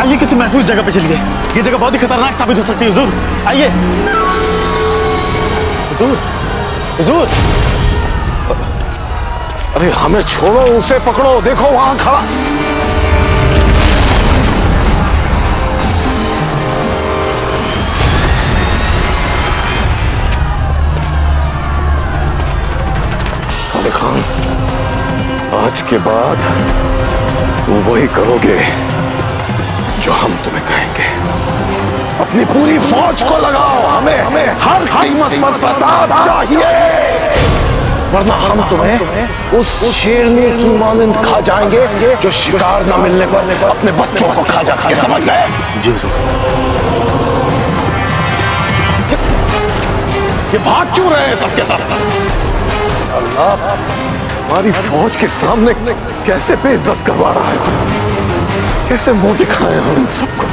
आइए किसी महफूज जगह पे चलिए, ये जगह बहुत ही खतरनाक साबित हो सकती है हुजूर। आइए हुजूर, हुजूर। अरे हमें छोड़ो, उसे पकड़ो, देखो वहां खड़ा। खालिद खान, आज के बाद तुम वही करोगे जो हम तुम्हें कहेंगे। अपनी पूरी फौज को लगाओ, हमें हर कीमत पर प्रताप चाहिए, वरना हम तुम्हें उस शेरनी की मानंद खा जाएंगे जो शिकार न मिलने पर अपने बच्चों को खा जाती है, समझ गए? जी हुजूर। ये भाग क्यों रहे हैं सबके साथ? अल्लाह, हमारी फौज के सामने कैसे बेइज्जत करवा रहा है तू? कैसे मुंह दिखाए हम इन सबको?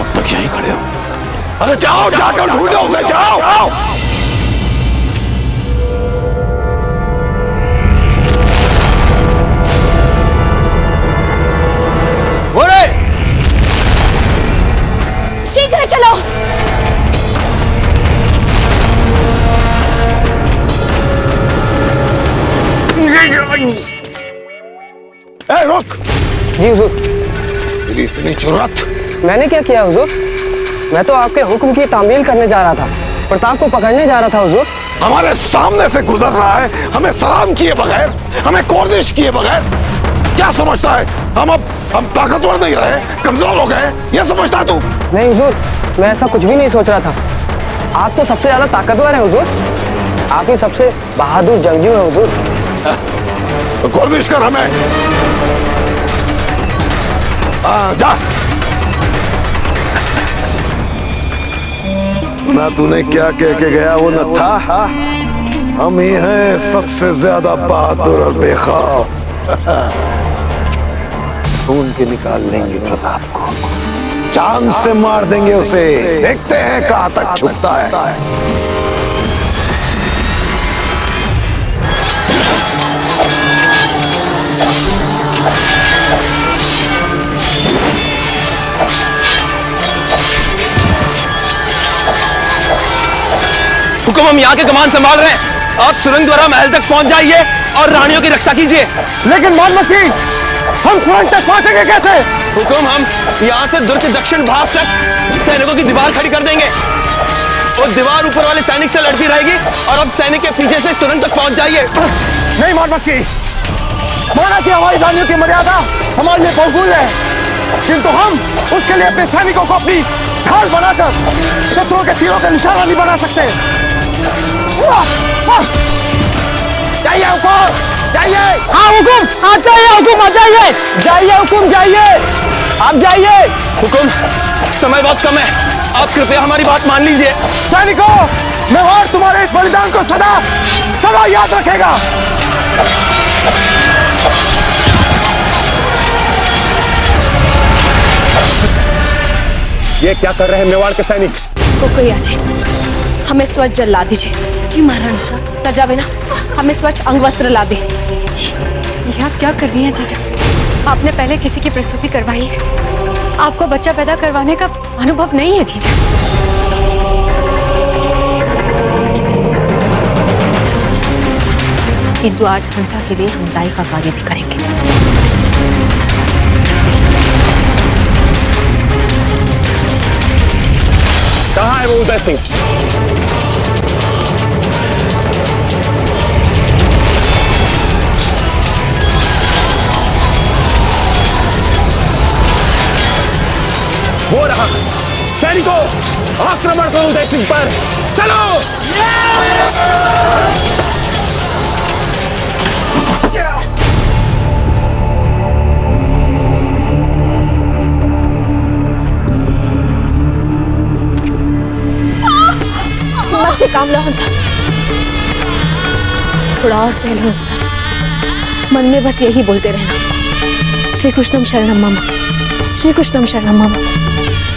अब तक यहीं खड़े हो? अरे जाओ, जाकर ढूंढो उसे, जाओ। शीघ्र चलो। ए, रुक। जी हुजूर। तेरी इतनी जुर्रत? मैंने क्या किया हुजूर? मैं तो आपके हुक्म की तामील करने जा रहा था, प्रताप को पकड़ने जा रहा था हुजूर। हमारे सामने से गुजर रहा है, हमें सलाम किए बगैर, हमें कोर्निश किए बगैर। क्या समझता है हम ताकतवर नहीं रहे, कमजोर हो गए, ये समझता है तू? नहीं हुजूर, मैं ऐसा कुछ भी नहीं सोच रहा था। आप तो सबसे ज्यादा ताकतवर हैं हुजूर, आप ही सबसे बहादुर जंगजू हैं हुजूर। तो कोर्निश कर हमें। जा। सुना तूने क्या कह के गया वो नत्था? हम ही हैं सबसे ज्यादा बहादुर और बेखौफ। ढूंढ के निकाल लेंगे प्रताप को, जान से मार देंगे उसे, देखते हैं कहां तक छुपता है। हुक्म, हम यहाँ के कमान संभाल रहे हैं, आप सुरंग द्वारा महल तक पहुंच जाइए और रानियों की रक्षा कीजिए। लेकिन मोहम्मद, हम सुरंग तक पहुंचेंगे कैसे? हुक्म, हम यहाँ से दुर्ग के दक्षिण भाग तक सैनिकों की दीवार खड़ी कर देंगे और दीवार ऊपर वाले सैनिक से लड़ती रहेगी और अब सैनिक के पीछे से सुरंग तक पहुंच जाइए। नहीं मोहम्मद, माना कि हमारी रानियों की मर्यादा हमारे लिए बहुमूल्य है, किंतु हम उसके लिए अपने सैनिकों को अपनी ढाल बनाकर शत्रुओं के तीरों का निशाना नहीं बना सकते। जाइए हुकुम, जाइए। हाँ हुकुम, आ जाइए हुकुम, आ जाइए, जाइए हुकुम, जाइए, आप जाइए। हुकुम, समय बहुत कम है, आप कृपया हमारी बात मान लीजिए। सैनिकों, मेवाड़ तुम्हारे इस बलिदान को सदा सदा याद रखेगा। ये क्या कर रहे हैं मेवाड़ के सैनिक? कोई आ जाए, हमें स्वच्छ जल ला दीजिए। जी महारानी साहब। सजा बिना हमें स्वच्छ अंग वस्त्र ला दे। ये आप क्या कर रही हैं जीजा? आपने पहले किसी की प्रसूति करवाई है, आपको बच्चा पैदा करवाने का अनुभव नहीं है जीजा। किंतु आज हंसा के लिए हम दाई का कार्य भी करेंगे। कहाँ है वो उदय सिंह? वो रहा। सैनिकों, आक्रमण करो उदय सिंह पर, चलो। हिम्मत से काम लो हंसा, थोड़ा और सह लो हंसा, मन में बस यही बोलते रहना, श्री कृष्णम शरणम मम, श्री कृष्णम शरणम मम।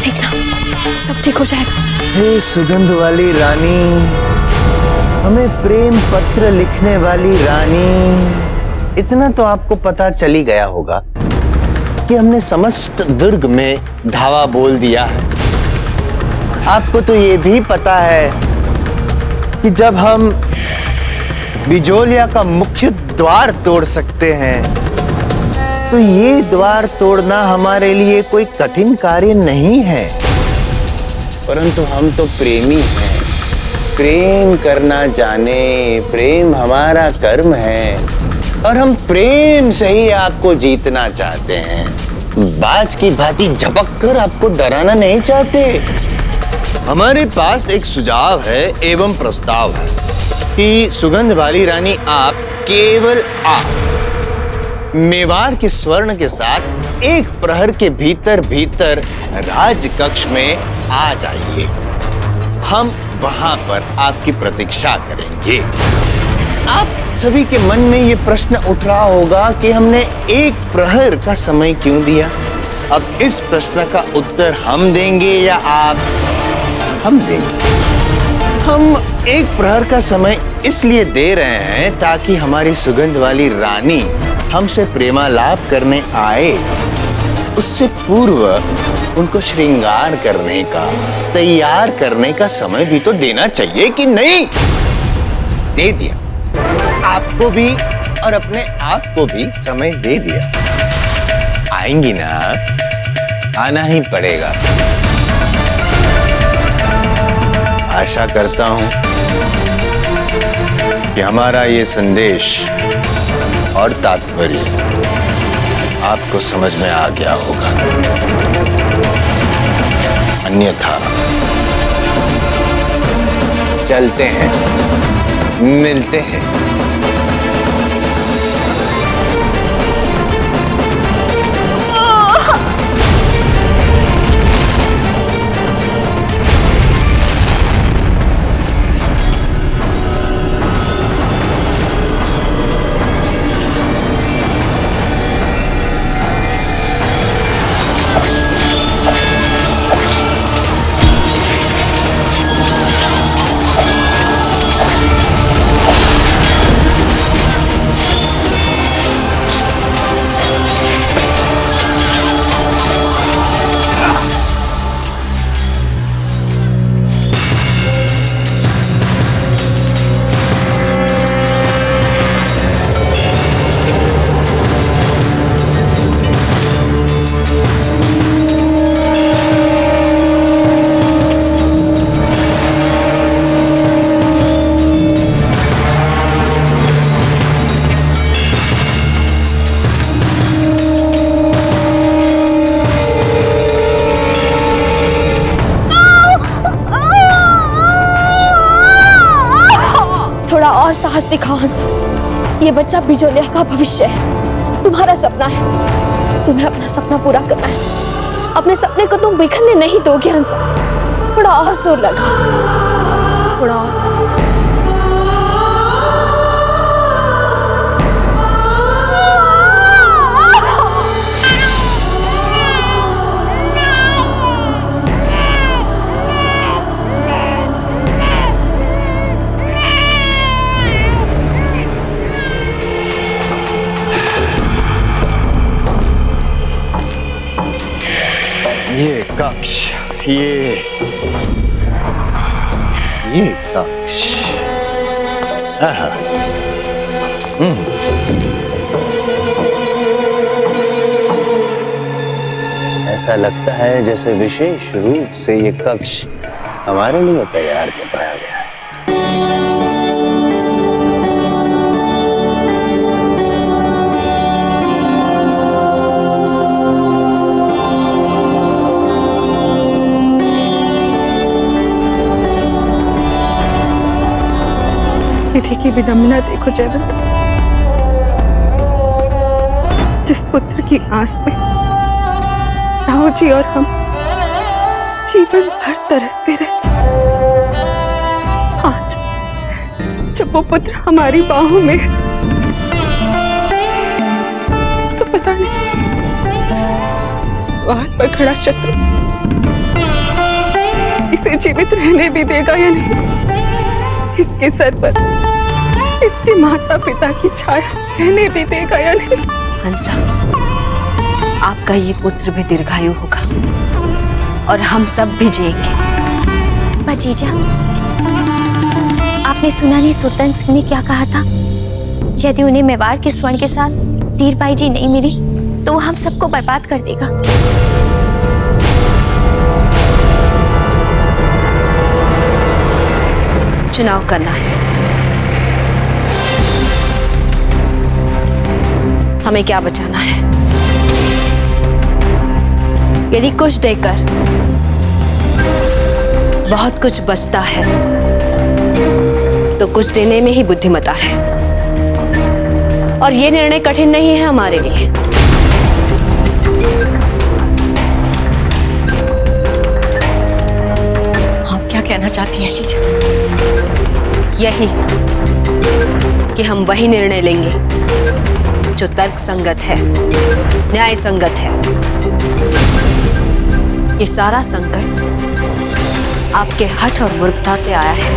देखना सब ठीक हो जाएगा। हे सुगंध वाली रानी, हमें प्रेम पत्र लिखने वाली रानी, इतना तो आपको पता चल ही गया होगा कि हमने समस्त दुर्ग में धावा बोल दिया है। आपको तो ये भी पता है कि जब हम बिजोलिया का मुख्य द्वार तोड़ सकते हैं तो ये द्वार तोड़ना हमारे लिए कोई कठिन कार्य नहीं है। परंतु हम तो प्रेमी हैं, प्रेम करना जाने, प्रेम हमारा कर्म है और हम प्रेम से ही आपको जीतना चाहते हैं। बाज की भांति झपक कर आपको डराना नहीं चाहते। हमारे पास एक सुझाव है एवं प्रस्ताव है कि सुगंध वाली रानी आप केवल आप मेवाड़ के स्वर्ण के साथ एक प्रहर के भीतर भीतर राज कक्ष में आ जाइए। हम वहां पर आपकी प्रतीक्षा करेंगे। आप सभी के मन में ये प्रश्न उठ रहा होगा कि हमने एक प्रहर का समय क्यों दिया। अब इस प्रश्न का उत्तर हम देंगे या आप? हम देंगे। हम एक प्रहर का समय इसलिए दे रहे हैं ताकि हमारी सुगंध वाली रानी हमसे प्रेमालाप करने आए, उससे पूर्व उनको श्रृंगार करने का, तैयार करने का समय भी तो देना चाहिए कि नहीं? दे दिया। आपको भी और अपने आप को भी समय दे दिया। आएंगी ना? आना ही पड़ेगा। आशा करता हूं कि हमारा ये संदेश और तात्पर्य आपको समझ में आ गया होगा। अन्यथा चलते हैं, मिलते हैं। और साहस दिखाओ हंसा। ये बच्चा बिजोलिया का भविष्य है, तुम्हारा सपना है। तुम्हें अपना सपना पूरा करना है। अपने सपने को तुम बिखरने नहीं दोगे हंसा। थोड़ा और जोर लगा, थोड़ा और। ये कक्ष, ये कक्ष। ऐसा लगता है जैसे विशेष रूप से ये कक्ष हमारे लिए तैयार करवाया गया है। विधि की विडंबना देखो जयवंत। जिस पुत्र की आस में राव जी और हम जीवन भर तरसते रहे, आज जब वो पुत्र हमारी बाहों में तो पता नहीं द्वार पर खड़ा शत्रु इसे जीवित रहने भी देगा या नहीं। इसके सर पर इसके माता पिता की छाया रहने भी देगा या नहीं। हंसा, आपका ये पुत्र भी दीर्घायु होगा और हम सब भी जिएंगे। पर जीजा, आपने सुना नहीं सुल्तान सिंह ने क्या कहा था? यदि उन्हें मेवाड़ के स्वर्ण के साथ धीरबाई जी नहीं मिली तो वो हम सबको बर्बाद कर देगा। चुनाव करना है। हमें क्या बचाना है? यदि कुछ देकर बहुत कुछ बचता है तो कुछ देने में ही बुद्धिमता है। और ये निर्णय कठिन नहीं है हमारे लिए। आप क्या कहना चाहती हैं जीजा? यही कि हम वही निर्णय लेंगे जो तर्क संगत है, न्याय संगत है। ये सारा संकट आपके हठ और मूर्खता से आया है,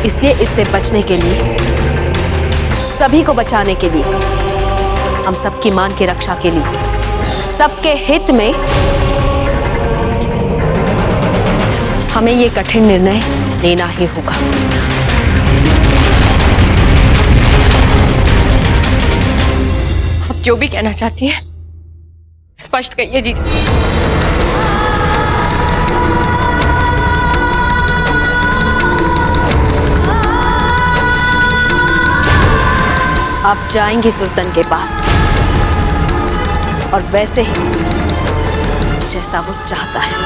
इसलिए इससे बचने के लिए, सभी को बचाने के लिए, हम सबकी मान की रक्षा के लिए, सबके हित में हमें ये कठिन निर्णय लेना ही होगा। आप जो भी कहना चाहती हैं स्पष्ट कहिए जीजा। आप जाएंगे सुल्तान के पास और वैसे ही जैसा वो चाहता है।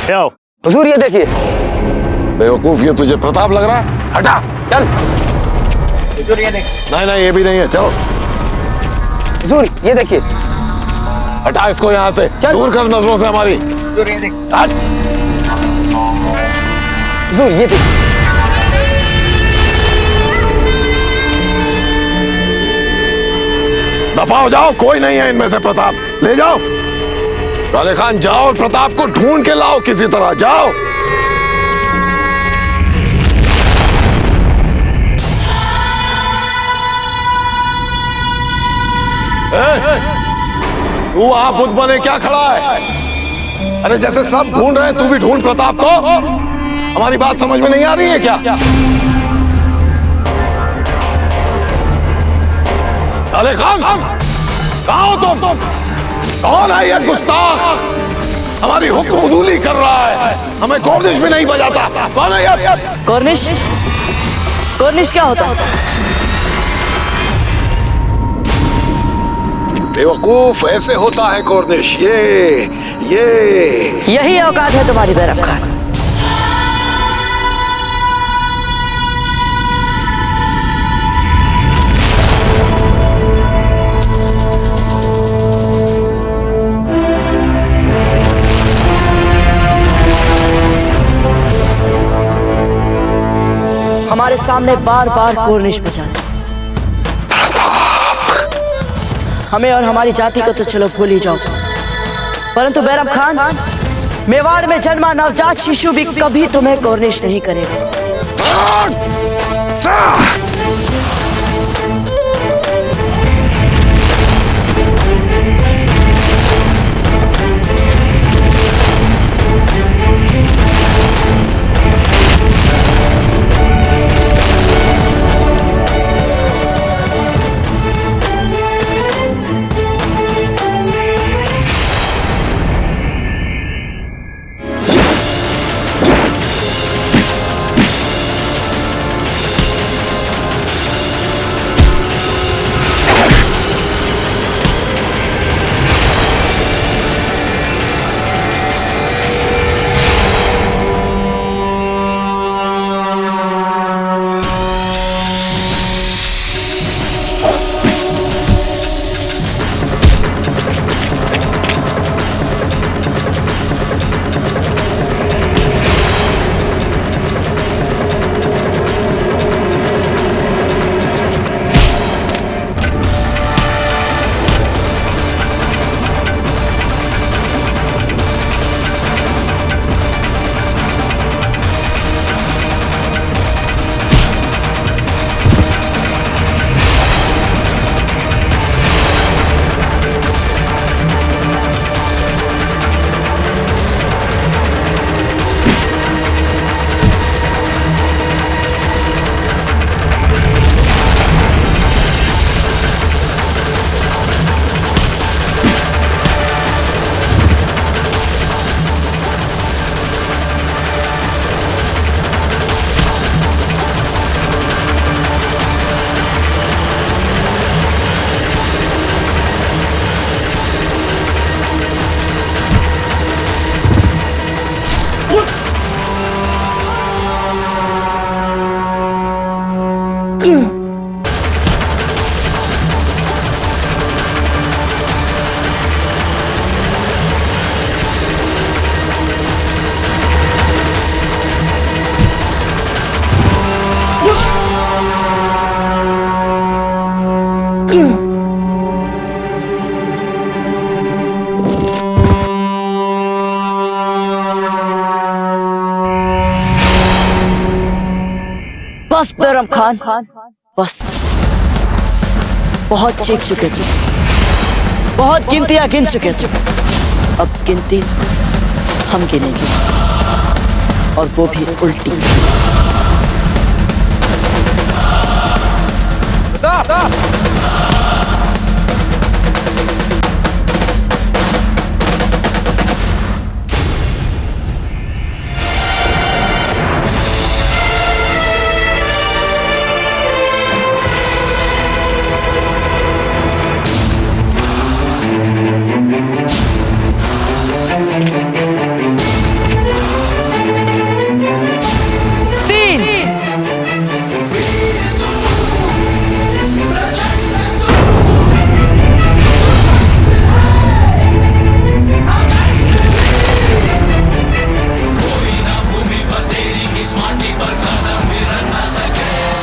आओ। हुजूर ये देखिए। बेवकूफ, ये तुझे प्रताप लग रहा है? हटा, चल। हुजूर ये देखिए। नहीं, ये भी नहीं है, चलो। हुजूर ये देखिए। हटा इसको यहाँ से, दूर कर नजरों से हमारी। हुजूर ये देखिए। हट। हुजूर ये देखिए। दफा हो जाओ, कोई नहीं है इनमें से प्रताप। ले जाओ काले खान, जाओ और प्रताप को ढूंढ के लाओ किसी तरह, जाओ। तू वहां बुद्ध बने क्या खड़ा है? अरे जैसे सब ढूंढ रहे हैं, तू भी ढूंढ प्रताप को। हमारी बात समझ में नहीं आ रही है क्या? काले खान, कहाँ हो तुम? कौन है ये गुस्ताख? हमारी हुक्मदूली कर रहा है, हमें कोर्निश भी नहीं बजाता। कौन है ये? कोर्निश? कोर्निश क्या होता है? बेवकूफ, ऐसे होता है कोर्निश। ये यही औकात है तुम्हारी बैरम खान। हमारे सामने बार बार कोर्निश बजा रहे। हमें और हमारी जाति को तो चलो भूल ही जाओ, परंतु बैरम खान, मेवाड़ में जन्मा नवजात शिशु भी कभी तुम्हें कोर्निश नहीं करेगा। बस बैरम खान, बस बहुत चीख चुके थे, बहुत गिनतियां गिन चुके थे। अब गिनती हम गिनेंगे, और वो भी उल्टी।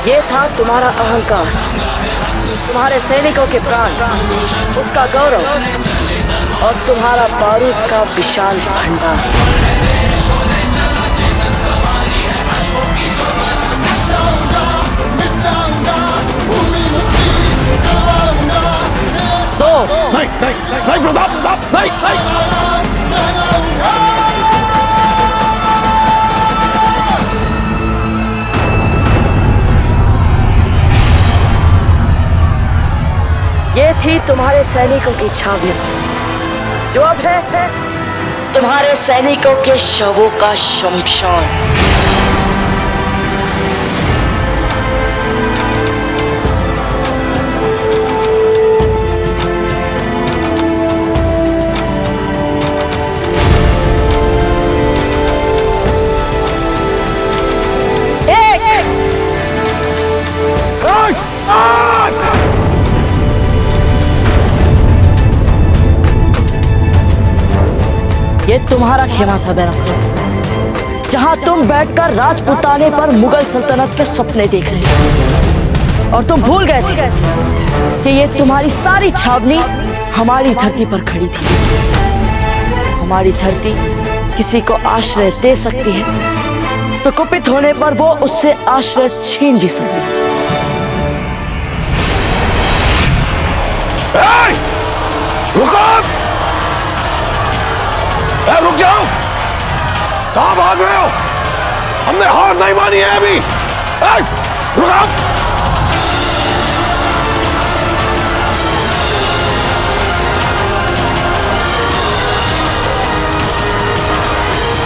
ये था तुम्हारा अहंकार, तुम्हारे सैनिकों के प्राण, उसका गौरव और तुम्हारा बारूद का विशाल भंडार। तो नहीं प्रताप, नहीं। ये थी तुम्हारे सैनिकों की छावनी, जो अब है तुम्हारे सैनिकों के शवों का शमशान। ये तुम्हारा खेमा था बैरम खान, जहां तुम बैठकर राजपुताने पर मुगल सल्तनत के सपने देख रहे हो और तुम भूल गए थे कि ये तुम्हारी सारी छावनी हमारी धरती पर खड़ी थी। हमारी धरती किसी को आश्रय दे सकती है तो कुपित होने पर वो उससे आश्रय छीन भी सकती है। रुक जाओ, कहां भाग रहे हो? हमने हार नहीं मानी है अभी। रुको,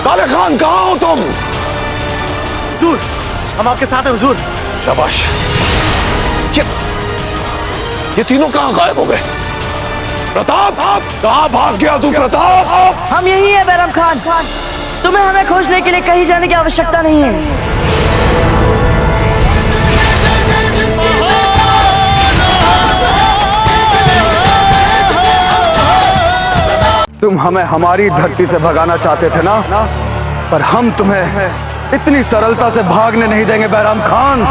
काले खान कहां हो तुम? हुजूर, हम आपके साथ हैं हुजूर। शाबाश। ये तीनों कहां गायब हो गए? प्रताप, कहां भाग गया तू प्रताप? हम यही है बैरम खान, तुम्हें हमें खोजने के लिए कहीं जाने की आवश्यकता नहीं है। तुम हमें हमारी धरती से भगाना चाहते थे ना, पर हम तुम्हें इतनी सरलता से भागने नहीं देंगे बैराम खान।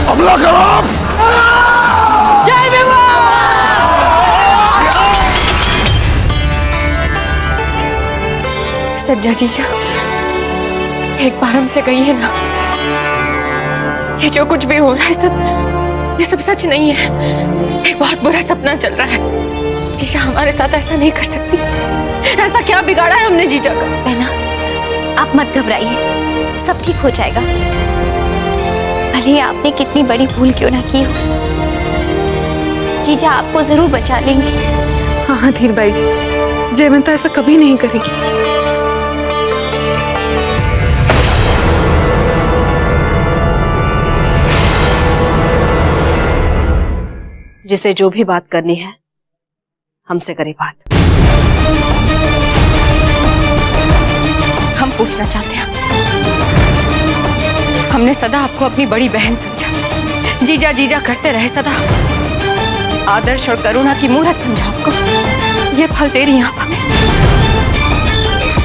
हमला करो। जय भीमा! सज्जा जीजा, एक बार हमसे कहिए ना, ये जो कुछ भी हो रहा है ये सब सच नहीं है। एक बहुत बुरा सपना चल रहा है। जीजा हमारे साथ ऐसा नहीं कर सकती। ऐसा क्या बिगाड़ा है हमने जीजा का? बहना, आप मत घबराइए, सब ठीक हो जाएगा। भले आपने कितनी बड़ी भूल क्यों ना की हो, जीजा आपको जरूर बचा लेंगे। हाँ धीर बाई जी, जयवंता ऐसा कभी नहीं करेगी। जिसे जो भी बात करनी है हमसे करे बात। हम पूछना चाहते हैं आपसे, हमने सदा आपको अपनी बड़ी बहन समझा, जीजा जीजा करते रहे सदा, आदर्श और करुणा की मूरत समझा आपको। ये फल दे रही हैं आप हमें।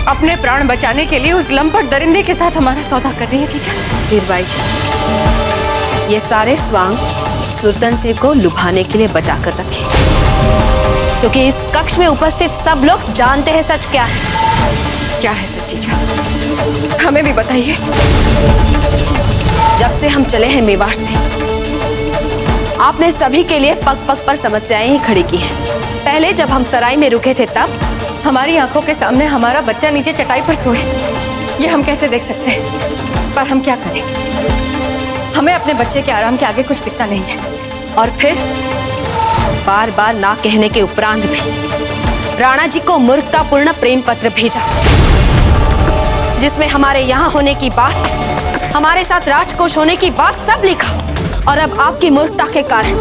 अपने प्राण बचाने के लिए उस लंपट दरिंदे के साथ हमारा सौदा कर रही है जीजा। धीरबाई जी, ये सारे स्वांग सुल्तान सिंह को लुभाने के लिए बचा कर रखे, क्योंकि इस कक्ष में उपस्थित सब लोग जानते हैं सच क्या है। क्या है सच जीजा, हमें भी बताइए। जब से हम चले हैं मेवाड़ से, आपने सभी के लिए पग पग पर समस्याएं ही खड़ी की हैं। पहले जब हम सराय में रुके थे तब हमारी आंखों के सामने हमारा बच्चा नीचे चटाई पर सोए, ये हम कैसे देख सकते हैं? पर हम क्या करें, हमें अपने बच्चे के आराम के आगे कुछ दिखता नहीं है। और फिर बार बार ना कहने के उपरांत भी राणा जी को मूर्खतापूर्ण प्रेम पत्र भेजा, जिसमें हमारे यहाँ होने की बात, हमारे साथ राजकोष होने की बात सब लिखा। और अब आपकी मूर्खता के कारण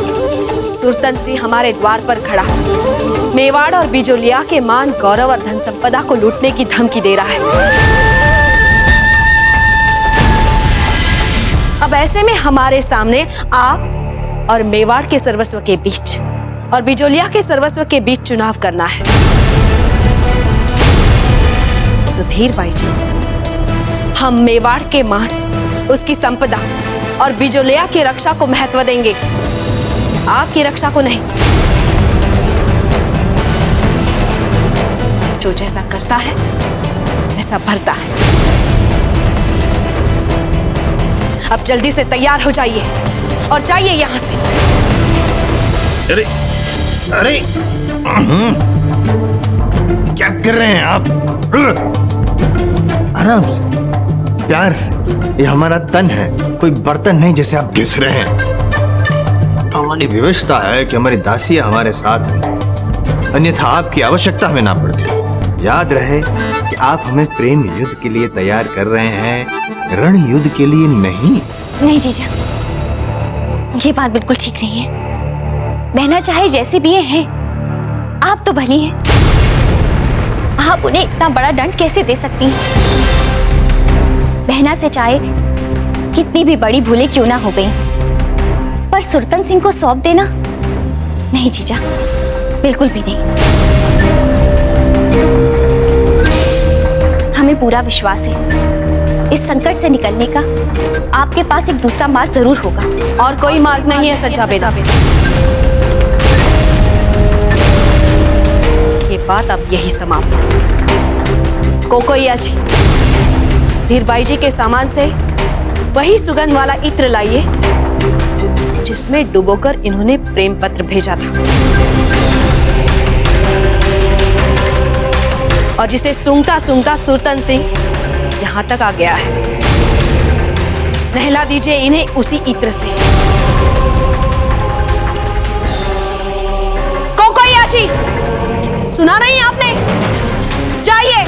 सुल्तान सिंह हमारे द्वार पर खड़ा मेवाड़ और बिजोलिया के मान, गौरव और धन संपदा को लूटने की धमकी दे रहा है। अब ऐसे में हमारे सामने आप और मेवाड़ के सर्वस्व के बीच और बिजोलिया के सर्वस्व के बीच चुनाव करना है। तो धीरबाई जी, हम मेवाड़ के मान, उसकी संपदा और बिजोलिया की रक्षा को महत्व देंगे, आपकी रक्षा को नहीं। जो जैसा करता है वैसा भरता है। अब जल्दी से तैयार हो जाइए और जाइए यहाँ से। अरे अरे क्या कर रहे हैं आप? आराम से, प्यार से। ये हमारा तन है, कोई बर्तन नहीं जिसे आप घिस रहे हैं। हमारी व्यवस्था है कि हमारी दासियां हमारे साथ हैं, अन्यथा आपकी आवश्यकता हमें ना पड़ती। याद रहे कि आप हमें प्रेम युद्ध के लिए तैयार कर रहे हैं, रण युद्ध के लिए नहीं। नहीं जीजा, ये बात बिल्कुल ठीक नहीं है। बहना चाहे जैसे भी हैं, आप तो भली हैं। आप उन्हें इतना बड़ा दंड कैसे दे सकती हैं? बहना से चाहे कितनी भी बड़ी भूलें क्यों ना हो गई, पर सुल्तान सिंह को सौंप देना, नहीं जीजा, बिल्कुल भी नहीं। हमें पूरा विश्वास है इस संकट से निकलने का आपके पास एक दूसरा मार्ग जरूर होगा। और कोई मार्ग नहीं है सच्चा बेटा। ये बात अब यही समाप्त। कोकोइया जी, धीरबाई जी के सामान से वही सुगंध वाला इत्र लाइए जिसमें डुबोकर इन्होंने प्रेम पत्र भेजा था और जिसे सूंघता सूंघता सुरतन सिंह यहां तक आ गया है। नहला दीजिए इन्हें उसी इत्र से। कोकोइया जी, सुना नहीं आपने? जाइए।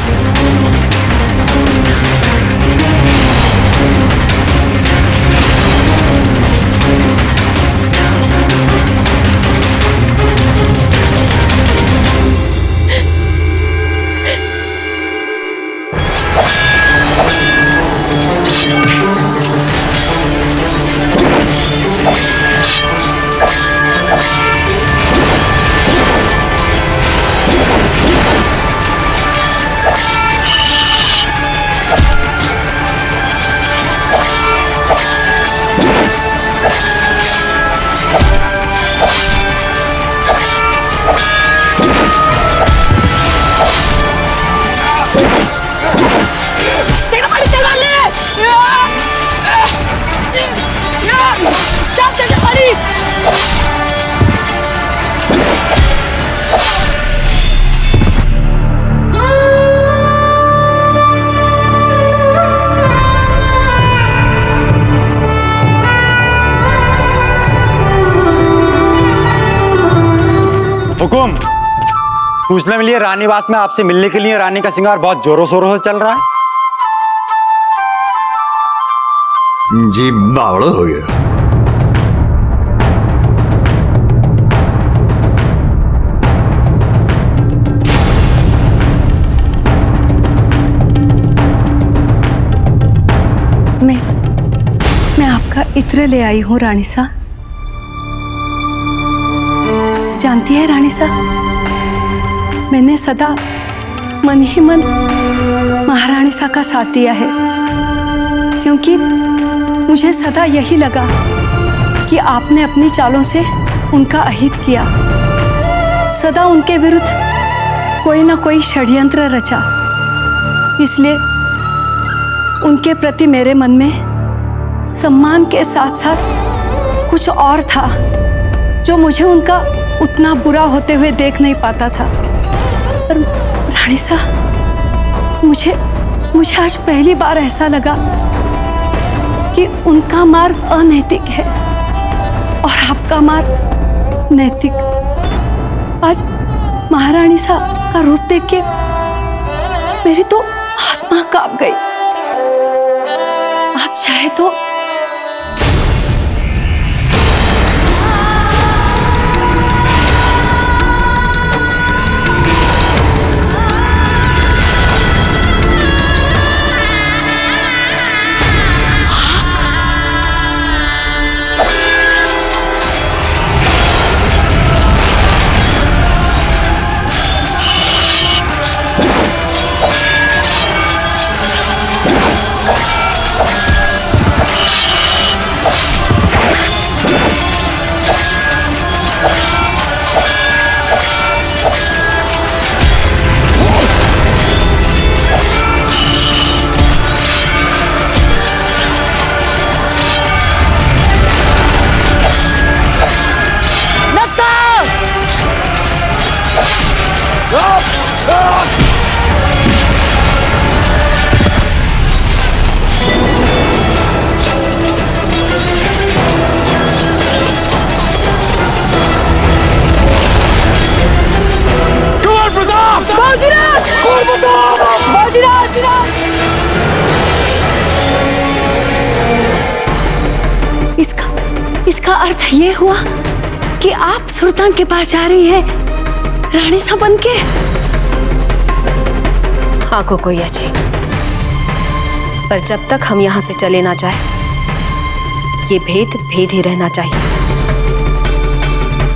हुकुम, सूचना मिली है रानीवास में आपसे मिलने के लिए रानी का श्रृंगार बहुत जोरों शोरों से चल रहा है। जी बावड़ा हो गया। मैं आपका इत्र ले आई हूँ रानी सा। जानती है रानी सा, मैंने सदा मन ही मन महारानी सा का साथ दिया है, क्योंकि मुझे सदा यही लगा कि आपने अपनी चालों से उनका अहित किया, सदा उनके विरुद्ध कोई ना कोई षड्यंत्र रचा। इसलिए उनके प्रति मेरे मन में सम्मान के साथ साथ कुछ और था जो मुझे उनका उतना बुरा होते हुए देख नहीं पाता था। पर रानी सा, मुझे आज पहली बार ऐसा लगा कि उनका मार्ग अनैतिक है और आपका मार्ग नैतिक। आज महारानी सा का रूप देख के मेरी तो आत्मा कांप गई। आप चाहे तो इसका अर्थ ये हुआ कि आप सुल्तान के पास जा रही है रानी सा बन के। हाँ कोकोइया जी, पर जब तक हम यहाँ से चले ना जाए ये भेद भेद ही रहना चाहिए।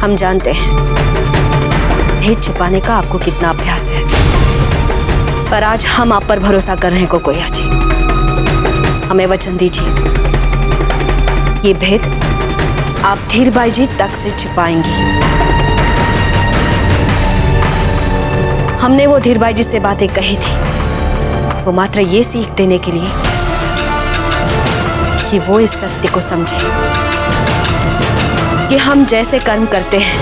हम जानते हैं भेद छिपाने का आपको कितना अभ्यास है, पर आज हम आप पर भरोसा कर रहे हैं कोकोया जी। हमें वचन दीजिए, ये भेद आप धीरबाई जी तक से छिपाएंगी। हमने वो धीरबाई जी से बातें कही थी, वो मात्र ये सीख देने के लिए कि वो इस सत्य को समझे कि हम जैसे कर्म करते हैं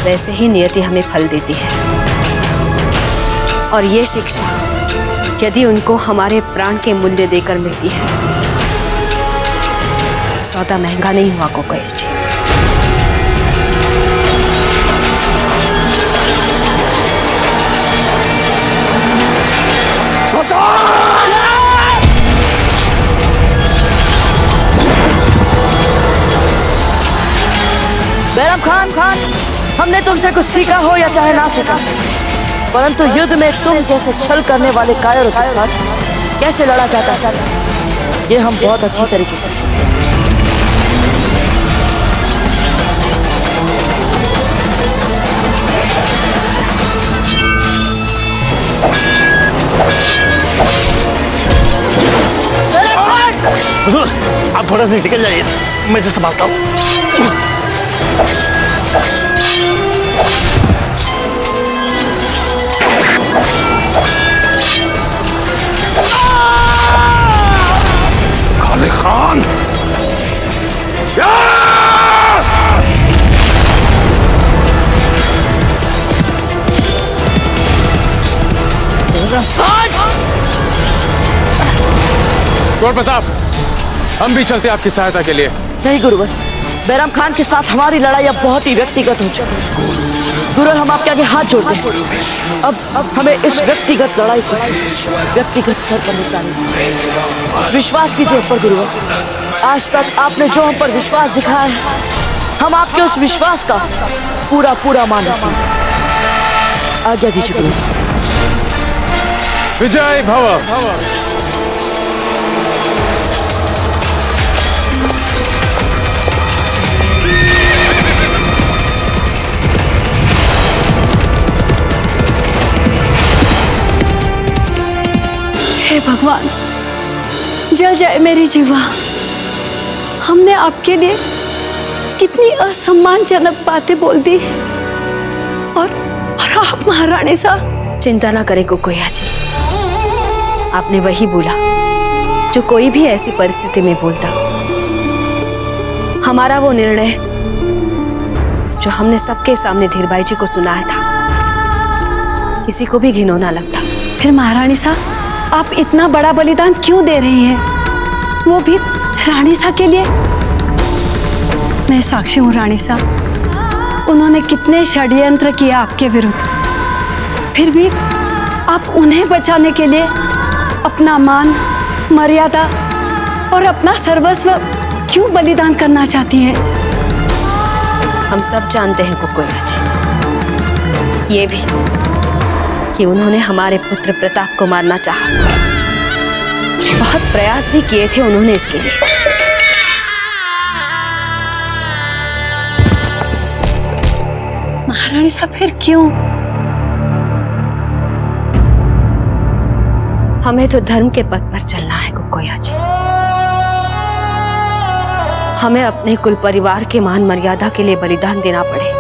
वैसे ही नियति हमें फल देती है। और ये शिक्षा यदि उनको हमारे प्राण के मूल्य देकर मिलती है, सौदा महंगा नहीं हुआ कोकोया जी। बैराम खान, हमने तुमसे कुछ सीखा हो या चाहे ना सीखा, परंतु युद्ध में तुम जैसे छल करने वाले कायरों के साथ कैसे लड़ा जाता है, ये हम बहुत अच्छी तरीके से सीखे। हुजूर, आप थोड़ा सा निकल जाइए, मैं इसे संभालता हूँ। काले खान, गौर प्रताप, हम भी चलते आपकी सहायता के लिए। नहीं गुरुवर, बैराम खान के साथ हमारी लड़ाई अब बहुत ही व्यक्तिगत हो चुकी। गुरुवर, हम आपके आगे हाथ जोड़ते हैं। अब हमें इस व्यक्तिगत लड़ाई को व्यक्तिगत स्तर पर निपटाना है। विश्वास कीजिए पर गुरुवर, आज तक आपने जो हम पर विश्वास दिखाया है, हम आपके उस विश्वास का पूरा मान रखते हैं। आज्ञा दीजिए गुरुवर। विजय भव। हे भगवान, जल जाए मेरी जीवा। हमने आपके लिए कितनी असम्मानजनक बातें बोल दी, और आप महारानी साहब। चिंता ना करें कोकोया जी, आपने वही बोला जो कोई भी ऐसी परिस्थिति में बोलता। हमारा वो निर्णय जो हमने सबके सामने धीरबाई जी को सुनाया था, किसी को भी घिनौना लगता। फिर महारानी साहब, आप इतना बड़ा बलिदान क्यों दे रही हैं, वो भी रानी साहब के लिए? मैं साक्षी हूँ रानी साहब, उन्होंने कितने षड्यंत्र किए आपके विरुद्ध, फिर भी आप उन्हें बचाने के लिए अपना मान, मर्यादा और अपना सर्वस्व क्यों बलिदान करना चाहती हैं? हम सब जानते हैं कोकोया जी, ये भी कि उन्होंने हमारे पुत्र प्रताप को मारना चाहा। बहुत प्रयास भी किए थे उन्होंने इसके लिए। महारानी साहब, फिर क्यों? हमें तो धर्म के पथ पर चलना है कोकोया जी। हमें अपने कुल परिवार के मान मर्यादा के लिए बलिदान देना पड़े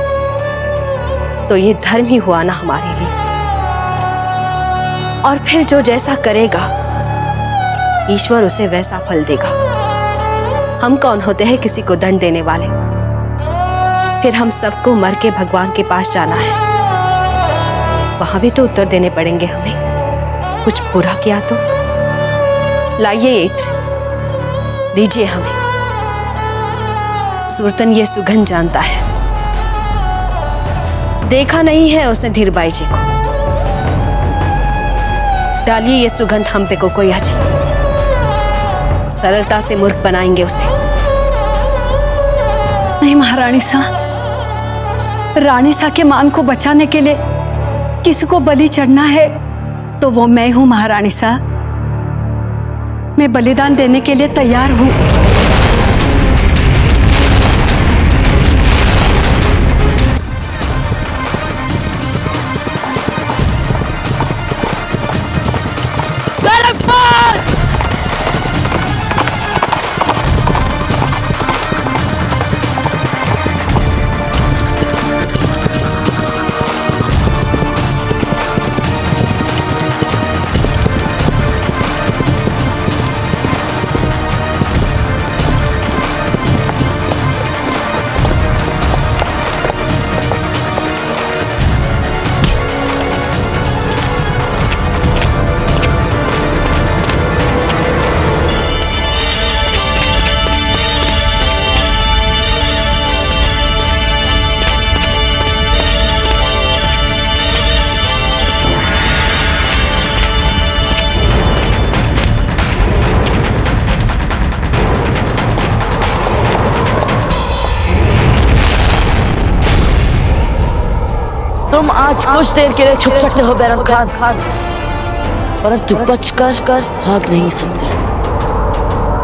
तो ये धर्म ही हुआ ना हमारे लिए। और फिर जो जैसा करेगा ईश्वर उसे वैसा फल देगा। हम कौन होते हैं किसी को दंड देने वाले? फिर हम सबको मर के भगवान के पास जाना है, वहां भी तो उत्तर देने पड़ेंगे हमें। कुछ बुरा किया तो लाइए ये इत्र, दीजिए हमें। सुरतन ये सुगंध जानता है, देखा नहीं है उसने धीरबाई जी को। डालिए ये सुगंध हम पे कोकोया जी, सरलता से मूर्ख बनाएंगे उसे। नहीं महारानी साहब, रानी साहब के मान को बचाने के लिए किसी को बलि चढ़ना है तो वो मैं हूं महारानी साहब। मैं बलिदान देने के लिए तैयार हूं। तुम आज कुछ देर के लिए छुप सकते हो बैरम खान, परंतु बचकर भाग नहीं सकते।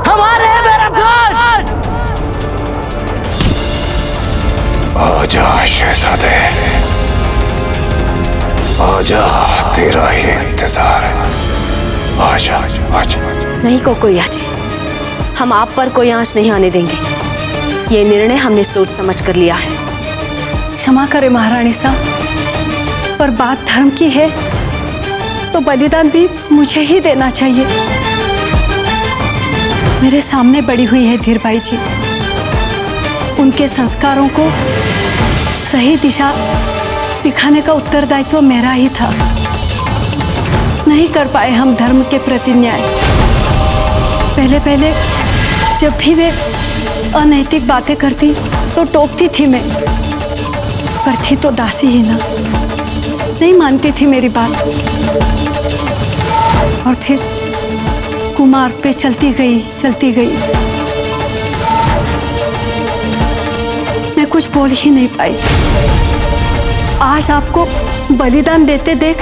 हमारे हैं बैरम खान। आजा शहजादे, आजा, तेरा ही इंतजार है। आजा आजा। नहीं कोकोया जी, हम आप पर कोई आंच नहीं आने देंगे। ये निर्णय हमने सोच समझ कर लिया है। क्षमा करें महारानी साहब, पर बात धर्म की है तो बलिदान भी मुझे ही देना चाहिए। मेरे सामने बड़ी हुई है धीरबाई जी, उनके संस्कारों को सही दिशा दिखाने का उत्तरदायित्व मेरा ही था। नहीं कर पाए हम धर्म के प्रति न्याय। पहले पहले जब भी वे अनैतिक बातें करती तो टोकती थी मैं, पर थी तो दासी ही ना, नहीं मानती थी मेरी बात। और फिर कुमार पे चलती गई। मैं कुछ बोल ही नहीं पाई। आज आपको बलिदान देते देख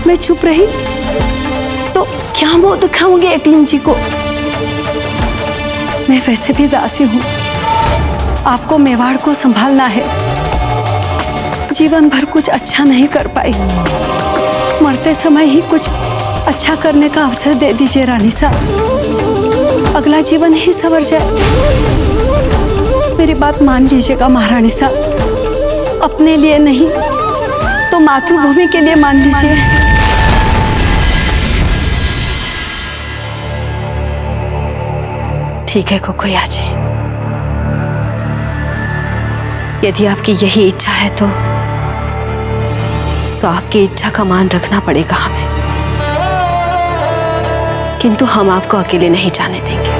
मैं चुप रही तो क्या मुंह दिखाऊंगी एकलिंग जी को। मैं वैसे भी दासी हूं, आपको मेवाड़ को संभालना है। जीवन भर कुछ अच्छा नहीं कर पाई, मरते समय ही कुछ अच्छा करने का अवसर दे दीजिए रानी साहब, अगला जीवन ही संवर जाए। मेरी बात मान लीजिएगा महारानी साहब, अपने लिए नहीं तो मातृभूमि के लिए मान लीजिए। ठीक है कोकोया जी, यदि आपकी यही इच्छा है तो आपकी इच्छा का मान रखना पड़ेगा हमें, किंतु हम आपको अकेले नहीं जाने देंगे।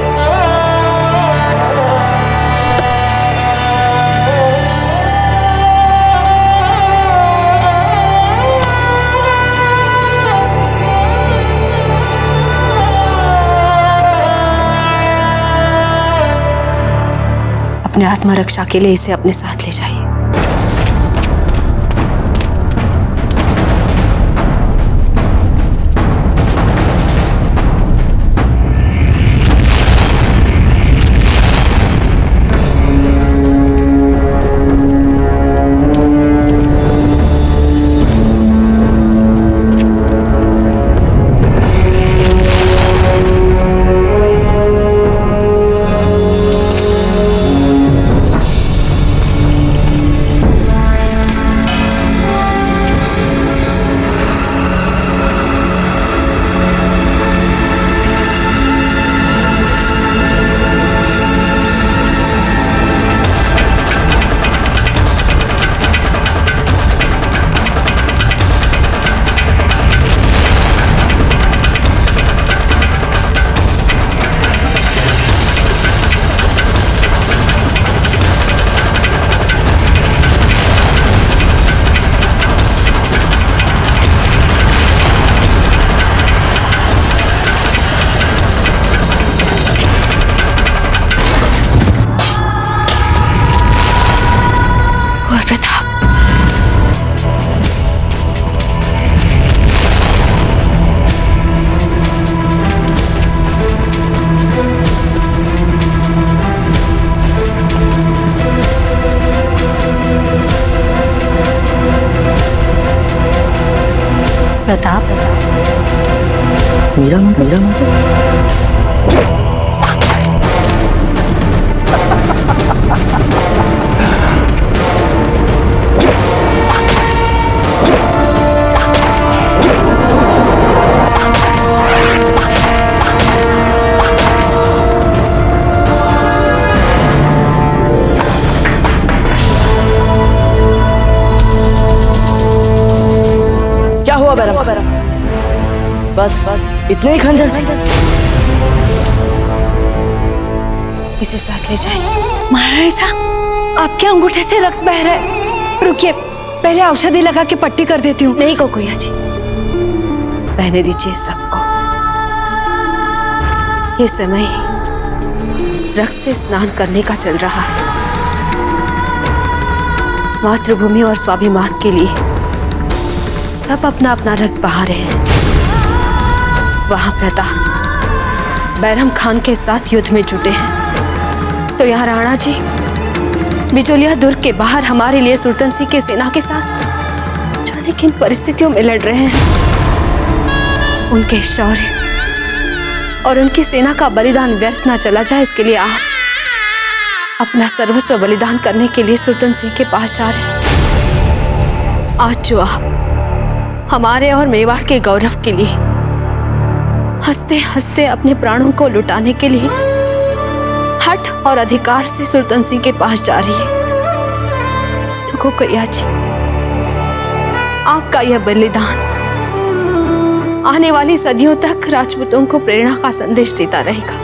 अपने आत्मरक्षा के लिए इसे अपने साथ ले जाइए। प्रताप, मेरा क्या हुआ बैरम? बस इतने ही खंजर थे? इसे साथ ले जाइए। महारानी साहब, आपके अंगूठे से रक्त बह रहा है। रुकिए, पहले औषधि लगा के पट्टी कर देती हूँ। नहीं कोकोया जी, बहने दीजिए इस रक्त को। ये समय रक्त से स्नान करने का चल रहा है। मातृभूमि और स्वाभिमान के लिए सब अपना अपना रक्त बहा रहे हैं। वहां प्रताप बैरम खान के साथ युद्ध में जुटे हैं, तो यहाँ राणा जी बिजोलिया दुर्ग के बाहर हमारे लिए सुल्तान सिंह की सेना के साथ जाने किन परिस्थितियों में लड़ रहे हैं। उनके शौर्य और उनकी सेना का बलिदान व्यर्थ ना चला जाए, इसके लिए आप अपना सर्वस्व बलिदान करने के लिए सुल्तान सिंह के पास जा रहे हैं। आज जो आप हमारे और मेवाड़ के गौरव के लिए हंसते हंसते अपने प्राणों को लुटाने के लिए हठ और अधिकार से सुल्तान सिंह के पास जा रही है, तो कोकैया जी, आपका यह बलिदान आने वाली सदियों तक राजपूतों को प्रेरणा का संदेश देता रहेगा।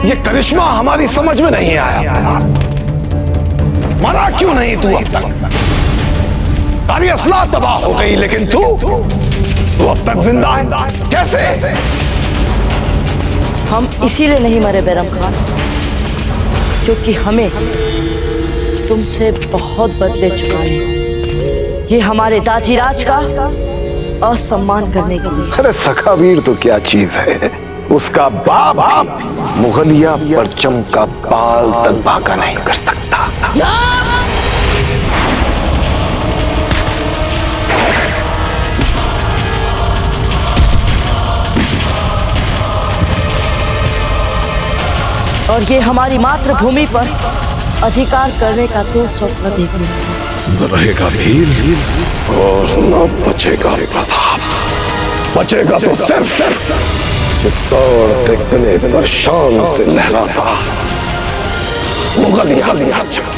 ये करिश्मा हमारी समझ में नहीं आया। मरा क्यों नहीं तू अब तक? सारी असला तबाह हो गई, लेकिन तू अब तक जिंदा है कैसे? हम इसीलिए नहीं मरे बैरम खान, क्योंकि हमें तुमसे बहुत बदले चुकाने, ये हमारे दाजीराज का असम्मान करने के लिए। अरे सखावीर तो क्या चीज है, उसका बाप मुगलिया परचम का पाल तक भागा नहीं कर सकता। और ये हमारी मातृभूमि पर अधिकार करने का तो स्वप्न देखने न रहेगा भील और न बचेगा प्रताप। बचेगा तो सिर्फ चित्तौड़ के किले पर शान से लहराता मुगलिया परचम।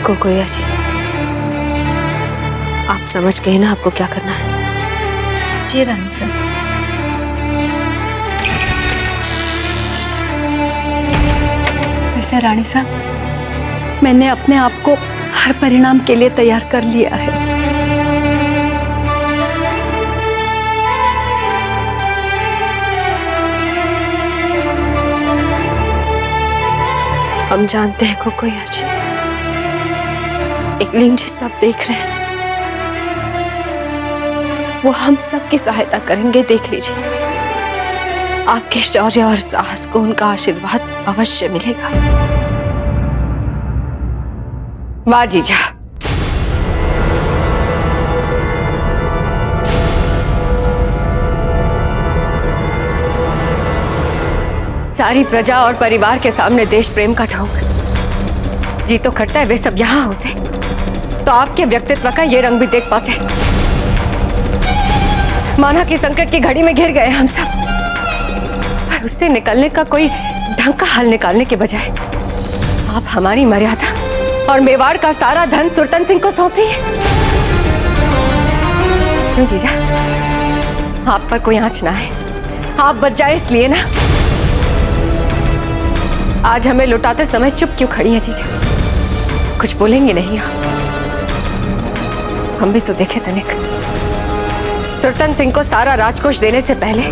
कोकैया जी, आप समझ गए ना आपको क्या करना है? जी रानी साहब। वैसे रानी साहब, मैंने अपने आप को हर परिणाम के लिए तैयार कर लिया है। हम जानते हैं कोकैया जी, एकलिंग जी सब देख रहे हैं, वो हम सब की सहायता करेंगे। देख लीजिए, आपके शौर्य और साहस को उनका आशीर्वाद अवश्य मिलेगा। वाह जीजा, सारी प्रजा और परिवार के सामने देश प्रेम का ढोंग जी तो करता है। वे सब यहाँ होते तो आपके व्यक्तित्व का ये रंग भी देख पाते। माना कि संकट की घड़ी में घिर गए हम सब, पर उससे निकलने का कोई ढंग का हल निकालने के बजाय आप हमारी मर्यादा और मेवाड़ का सारा धन सुल्तान सिंह को सौंप रही है। क्यों जीजा, आप पर कोई आंच ना है, आप बच जाए इसलिए ना। आज हमें लुटाते समय चुप क्यों खड़ी है जीजा? कुछ बोलेंगे नहीं आप? हम भी तो देखे तनिक। सुल्तान सिंह को सारा राजकोष देने से पहले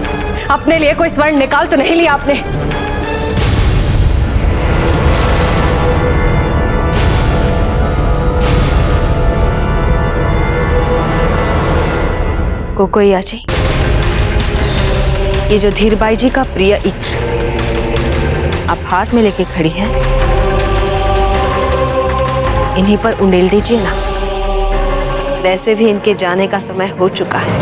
अपने लिए कोई स्वर्ण निकाल तो नहीं लिया आपने? कोकोया जी, ये जो धीरबाई जी का प्रिय इत्र आप हाथ में लेके खड़ी हैं, इन्हीं पर उंडेल दीजिए ना। वैसे भी इनके जाने का समय हो चुका है।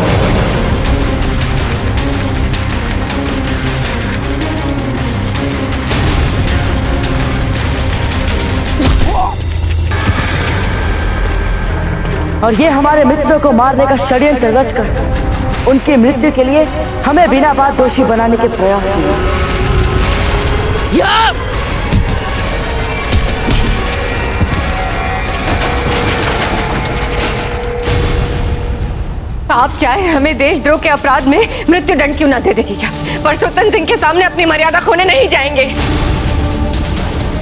और ये हमारे मित्रों को मारने का षड्यंत्र रचकर उनकी मृत्यु के लिए हमें बिना बात दोषी बनाने के प्रयास किए। आप चाहे हमें देशद्रोह के अपराध में मृत्यु दंड क्यों ना दे दे जीजा, पर सुल्तान सिंह के सामने अपनी मर्यादा खोने नहीं जाएंगे।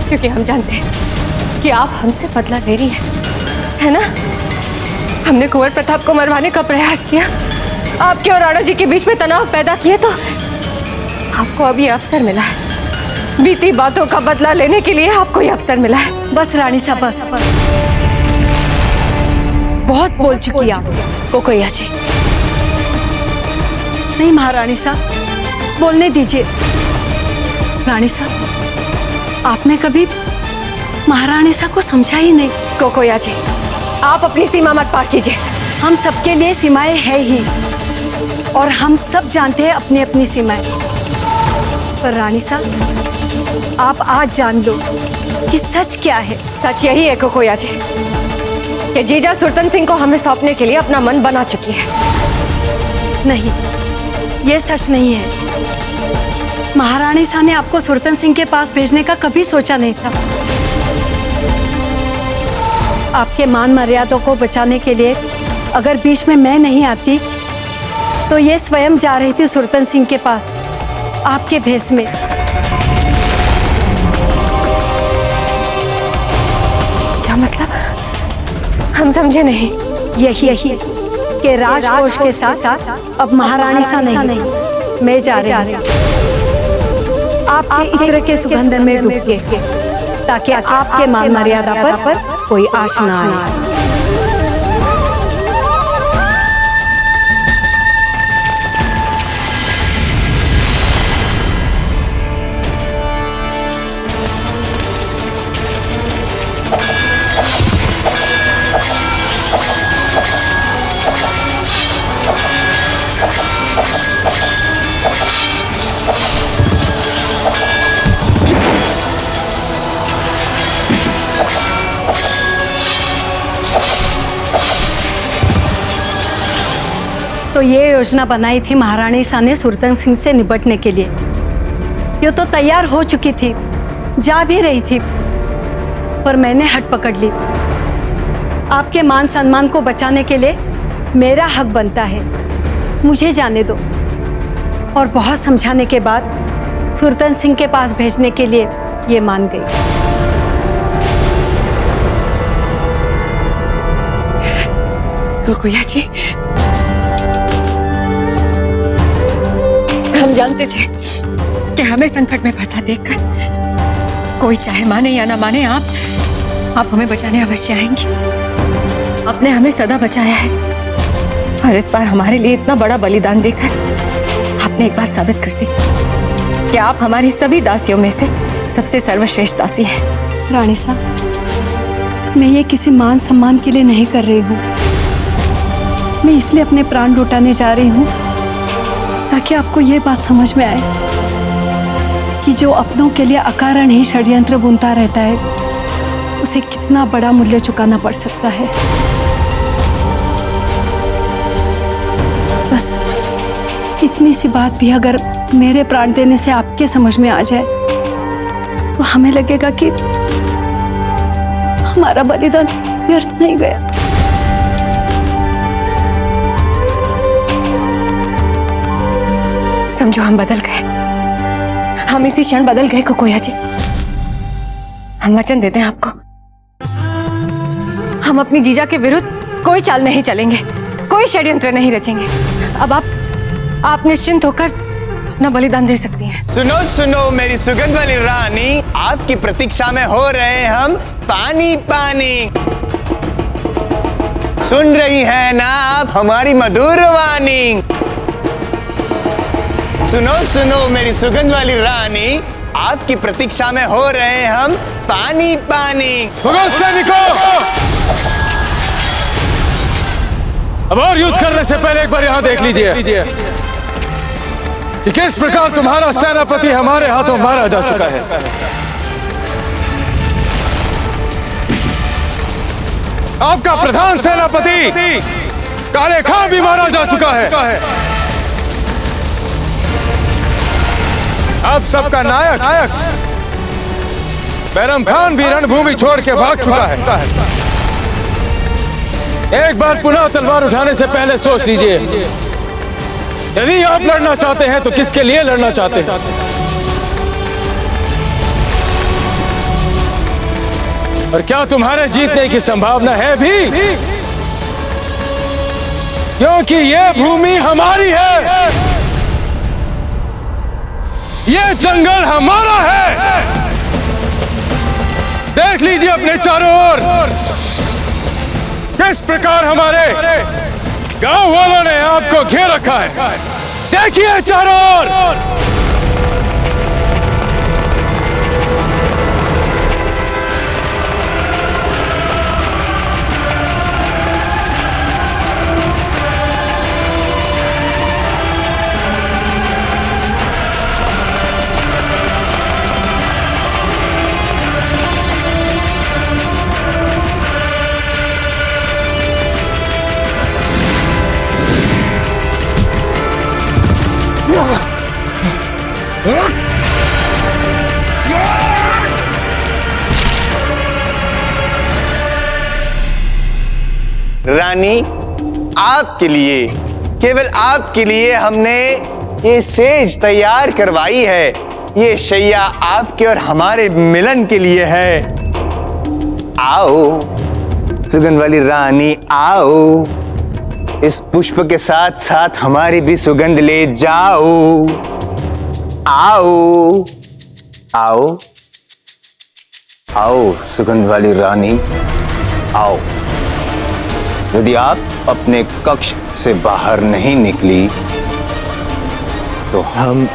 क्योंकि हम जानते हैं कि आप हमसे बदला ले रही है ना? हमने कुंवर प्रताप को मरवाने का प्रयास किया, आपके और राणा जी के बीच में तनाव पैदा किए, तो आपको अब ये अवसर मिला है। बीती बातों का बदला लेने के लिए आपको ये अवसर मिला है। बस रानी साहब, बस बहुत बोल चुकी आप। कोकोया जी, नहीं महारानी साहब, बोलने दीजिए। रानी साहब, आपने कभी महारानी साहब को समझा ही नहीं। कोकोया जी, आप अपनी सीमा मत पार कीजिए। हम सबके लिए सीमाएं है ही, और हम सब जानते हैं अपनी अपनी सीमाएं। पर रानी साहब, आप आज जान लो कि सच क्या है। सच यही है कोकोया जी कि जीजा सुल्तान सिंह को हमें सौंपने के लिए अपना मन बना चुकी है। नहीं, ये सच नहीं है। महारानी साहब ने आपको सुल्तान सिंह के पास भेजने का कभी सोचा नहीं था। आपके मान मर्यादा को बचाने के लिए अगर बीच में मैं नहीं आती तो ये स्वयं जा रही थी सुल्तान सिंह के पास आपके भेष में। क्या मतलब? हम समझे नहीं। यही कि राजकोष के साथ साथ अब महारानी सा नहीं, मैं जा रही हूँ आपके इत्र के सुगंधन में डूब के, ताकि आपके मान मर्यादा पर कोई आँच ना आए। तो ये योजना बनाई थी महारानी सा ने सुल्तान सिंह से निपटने के लिए। ये तो तैयार हो चुकी थी, जा भी रही थी, पर मैंने हट पकड़ ली। आपके मान सम्मान को बचाने के लिए मेरा हक बनता है, मुझे जाने दो। और बहुत समझाने के बाद सुल्तान सिंह के पास भेजने के लिए ये मान गई। कोकोया जी, हम जानते थे कि हमें संकट में फंसा देखकर कोई चाहे माने या ना माने आप हमें बचाने अवश्य आएंगी। आपने हमें सदा बचाया है, और इस बार हमारे लिए इतना बड़ा बलिदान देकर आपने एक बात साबित कर दी कि आप हमारी सभी दासियों में से सबसे सर्वश्रेष्ठ दासी हैं। रानी साहब, मैं ये किसी मान सम्मान के लिए नहीं कर रही हूँ। मैं इसलिए अपने प्राण लुटाने जा रही हूँ ताकि आपको ये बात समझ में आए कि जो अपनों के लिए अकारण ही षड्यंत्र बुनता रहता है, उसे कितना बड़ा मूल्य चुकाना पड़ सकता है। बस इतनी सी बात भी अगर मेरे प्राण देने से आपके समझ में आ जाए तो हमें लगेगा कि हमारा बलिदान व्यर्थ नहीं गया। समझो हम बदल गए, हम इसी क्षण बदल गए कोकोया जी। हम वचन देते हैं आपको, हम अपनी जीजा के विरुद्ध कोई चाल नहीं चलेंगे, कोई षड्यंत्र नहीं रचेंगे। अब आप निश्चिंत होकर अपना बलिदान दे सकती हैं। सुनो सुनो मेरी सुगंध वाली रानी, आपकी प्रतीक्षा में हो रहे हम पानी पानी। सुन रही है ना आप हमारी मधुर वाणी? सुनो सुनो मेरी सुगंध वाली रानी, आपकी प्रतीक्षा में हो रहे हम पानी पानी। मुगल सैनिकों, अब और युद्ध करने से पहले एक बार यहां देख लीजिए कि किस प्रकार तुम्हारा सेनापति हमारे हाथों मारा जा चुका है। आपका प्रधान सेनापति काले खां भी मारा जा चुका है। अब सबका नायक बैरम खान भी रणभूमि छोड़ के भाग चुका है। एक बार पुनः तलवार उठाने से पहले सोच लीजिए, यदि आप लड़ना चाहते हैं तो किसके लिए लड़ना चाहते हैं? और क्या तुम्हारे जीतने की संभावना है भी? क्योंकि ये भूमि हमारी है, ये जंगल हमारा है। देख लीजिए अपने चारों ओर किस प्रकार हमारे गांव वालों ने आपको घेर रखा है। देखिए चारों ओर। रानी, आपके लिए, केवल आपके लिए हमने ये सेज तैयार करवाई है। ये शैया आपके और हमारे मिलन के लिए है। आओ सुगंध वाली रानी, आओ, इस पुष्प के साथ साथ हमारी भी सुगंध ले जाओ। आओ आओ आओ सुगंध वाली रानी, आओ। यदि आप अपने कक्ष से बाहर नहीं निकली तो हम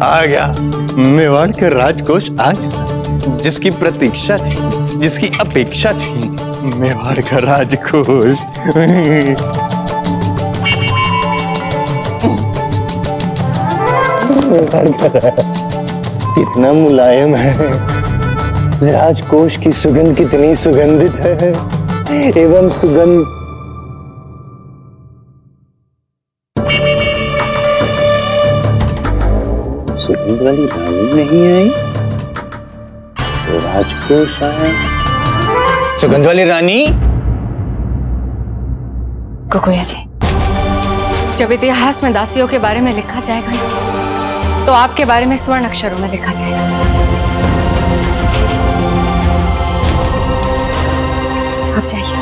आ गया मेवाड़ का राजकोष, आज जिसकी प्रतीक्षा थी, जिसकी अपेक्षा थी, मेवाड़ का राजकोष। कितना मुलायम है, राजकोष की सुगंध कितनी सुगंधित है, एवं सुगंध सुगंध वाली रानी नहीं आई तो राजकोष आया। सुगंध वाली रानी। कुकुया जी, जब इतिहास में दासियों के बारे में लिखा जाएगा तो आपके बारे में स्वर्ण अक्षरों में लिखा जाएगा। आप जाइए।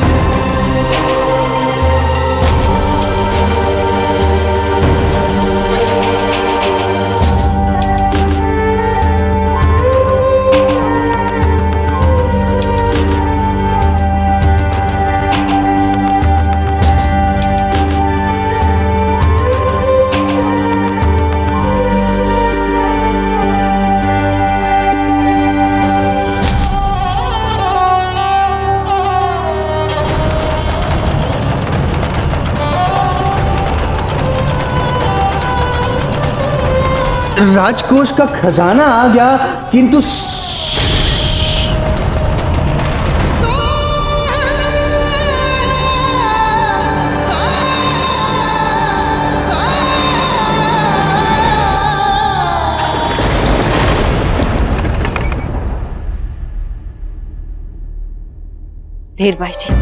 राजकोष का खजाना आ गया, किंतु धीर भाई जी,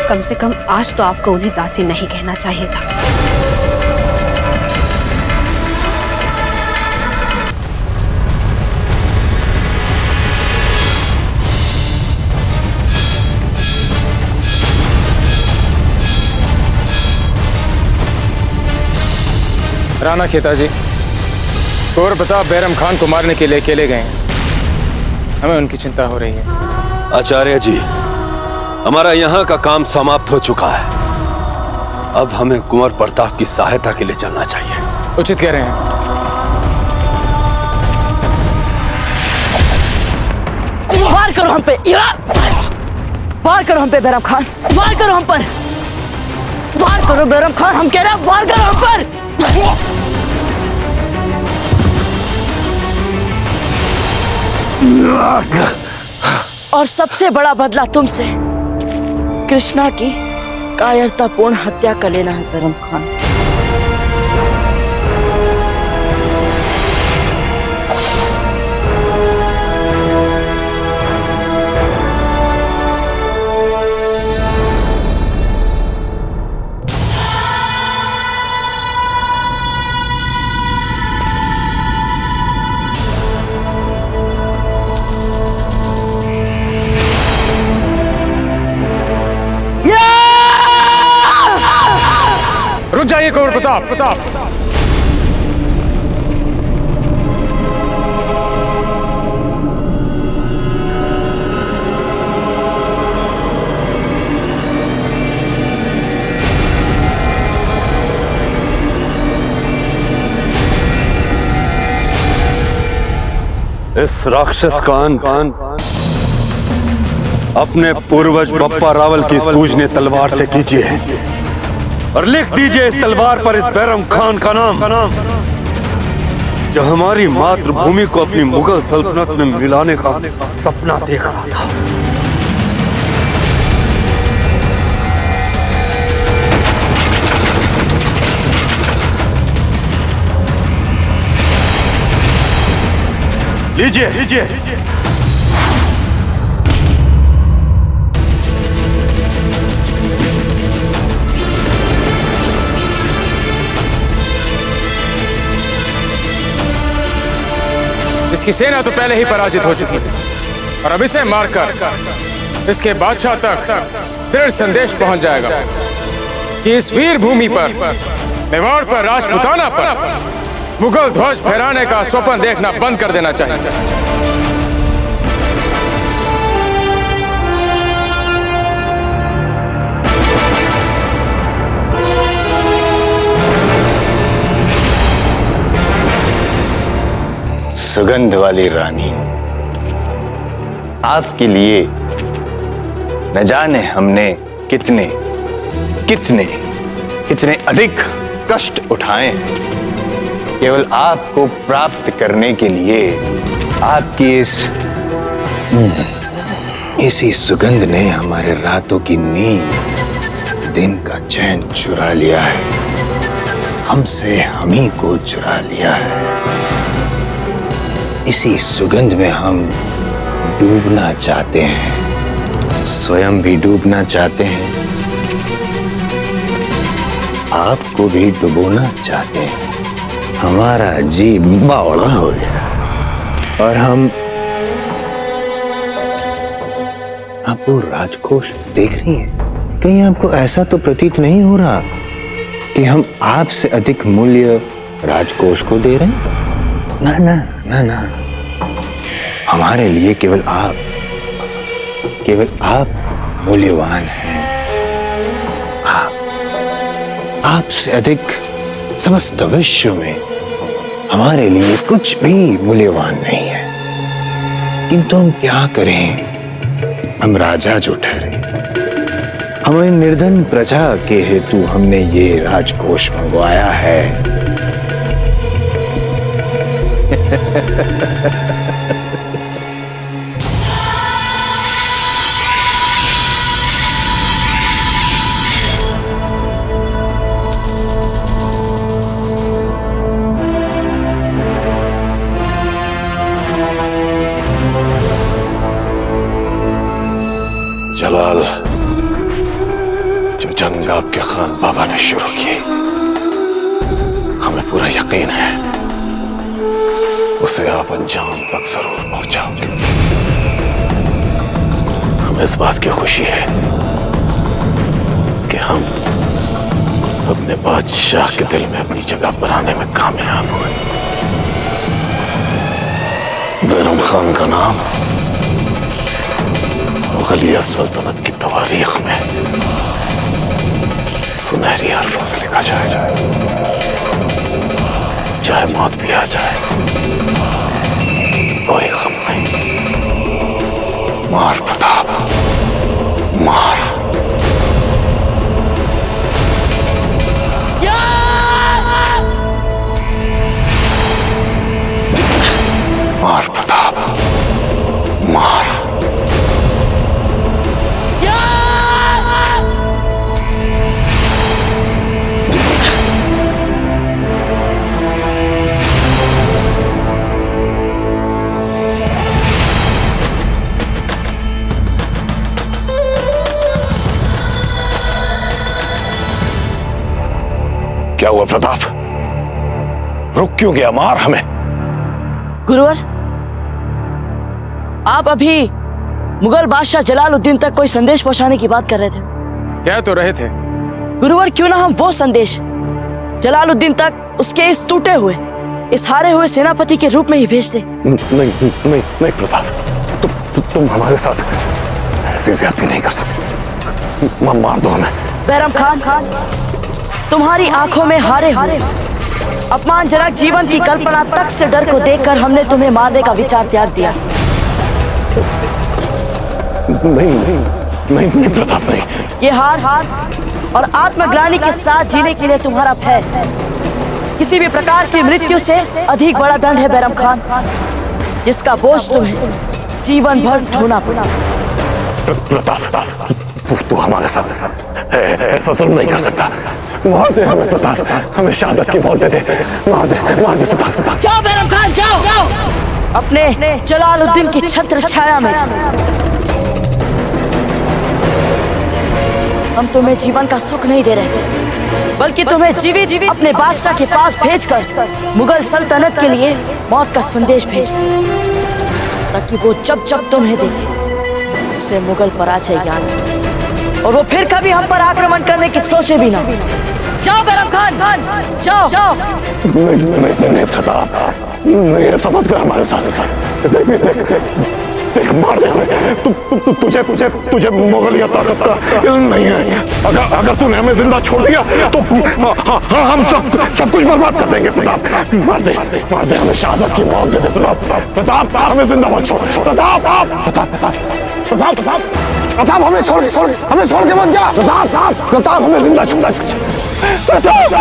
कम से कम आज तो आपको उन्हें दासी नहीं कहना चाहिए था। राणा खेताजी, और प्रताप बैरम खान को मारने के लिए अकेले गए हैं। हमें उनकी चिंता हो रही है। आचार्य जी, हमारा यहाँ का काम समाप्त हो चुका है। अब हमें कुंवर प्रताप की सहायता के लिए चलना चाहिए। उचित कह रहे हैं। वार करो हम पे, वार करो हम पे बैरम खान, वार करो हम पर, वार करो बैरम खान, हम कह रहे हैं वार करो हम पर। और सबसे बड़ा बदला तुमसे कृष्णा की कायरतापूर्ण हत्या कर लेना है बैरम खान। रुक जाइए कुंवर प्रताप। इस राक्षस का अंत अपने पूर्वज बप्पा रावल की इस पूजनीय तलवार से कीजिए और लिख दीजिए इस तलवार पर इस बैरम खान का नाम, जो हमारी मातृभूमि को अपनी मुगल सल्तनत में मिलाने का सपना देख रहा था। लीजिए। इसकी सेना तो पहले ही पराजित हो चुकी है और अब इसे मारकर इसके बादशाह तक दृढ़ संदेश पहुंच जाएगा कि इस वीर भूमि पर, मेवाड़ पर, राजपूताना पर मुगल ध्वज फहराने का स्वप्न देखना बंद कर देना चाहिए। सुगंध वाली रानी, आपके लिए न जाने हमने कितने कितने कितने अधिक कष्ट उठाए केवल आपको प्राप्त करने के लिए। आपकी इसी सुगंध ने हमारे रातों की नींद, दिन का चैन चुरा लिया है, हमसे हम ही को चुरा लिया है। इसी सुगंध में हम डूबना चाहते हैं, स्वयं भी डूबना चाहते हैं, आपको भी डुबोना चाहते हैं। हमारा जी बावड़ा हो गया और हम आप वो राजकोष देख रही हैं? कहीं आपको ऐसा तो प्रतीत नहीं हो रहा कि हम आपसे अधिक मूल्य राजकोष को दे रहे हैं? ना ना ना ना, हमारे लिए केवल आप मूल्यवान हैं। आपसे अधिक समस्त विश्व में हमारे लिए कुछ भी मूल्यवान नहीं है। किंतु हम क्या करें, हम राजा जो ठहरे, हमारी निर्धन प्रजा के हेतु हमने ये राजकोष मंगवाया है। जलाल, जो जंग आपके खान बाबा ने शुरू की, हमें पूरा यकीन है उसे आप अंजाम तक जरूर पहुंचाओगे। हमें इस बात की खुशी है कि हम अपने बादशाह के दिल में अपनी जगह बनाने में कामयाब हुए। बैरम खान का नाम मुगलिया सल्तनत की तवारीख में सुनहरी हरफों से लिखा जाएगा। चाहे मौत भी आ जाए, कोई गम नहीं। मार प्रताप, मार। मार प्रताप, मार। क्या हुआ प्रताप? रुक क्यों गया? मार हमें। गुरुवर, आप अभी मुगल बादशाह जलालुद्दीन तक कोई संदेश पहुंचाने की बात कर रहे थे। कह तो रहे थे गुरुवर, क्यों ना हम वो संदेश जलालुद्दीन तक उसके इस टूटे हुए, इस हारे हुए सेनापति के रूप में ही भेज दे। नहीं नहीं नहीं प्रताप, तुम हमारे साथ ऐसी ज्यादती नहीं कर सकते। मार दो हमें। बैरम खान, तुम्हारी आंखों में हारे हुए अपमानजनक जीवन की कल्पना तक से डर को देखकर हमने तुम्हें मारने का विचार त्याग दिया। नहीं प्रताप, नहीं। ये हार और आत्मग्लानि के साथ जीने के लिए तुम्हारा भय किसी भी प्रकार की मृत्यु से अधिक बड़ा दंड है बैरम खान, जिसका बोझ तुम्हें जीवन भर ढोना पड़ा। प्रताप, तू हमारे साथ ऐसा जुल्म नहीं कर सकता। मार दे हमें प्रताप, हमें शहादत की मौत दे दे। मार दे प्रताप। जाओ बैरम खान, जाओ अपने जलालुद्दीन की छत्र छाया में। हम तुम्हें जीवन का सुख नहीं दे रहे, बल्कि तुम्हें जीवित अपने बादशाह के पास भेजकर मुगल सल्तनत के लिए मौत का संदेश भेज, ताकि वो जब जब तुम्हें देखे उसे मुगल पराजय याद और वो फिर कभी हम पर आक्रमण करने की सोचे भी ना। जाओ बैरम खान, जाओ। नहीं प्रताप, नहीं, ऐसा मत कर हमारे साथ। देख मार दे हमें। तुझे मुगलिया ताकत का इल्म नहीं है। अगर तूने हमें जिंदा छोड़ दिया तो हम सब कुछ बर्बाद कर देंगे। प्रताप, मार दे हमें, शहादत की मौत दे दे। प्रताप, हमें जिंदा मत छोड़। प्रताप, हमें छोड़ के मत जा। प्रताप, हमें जिंदा छोड़। प्रताप।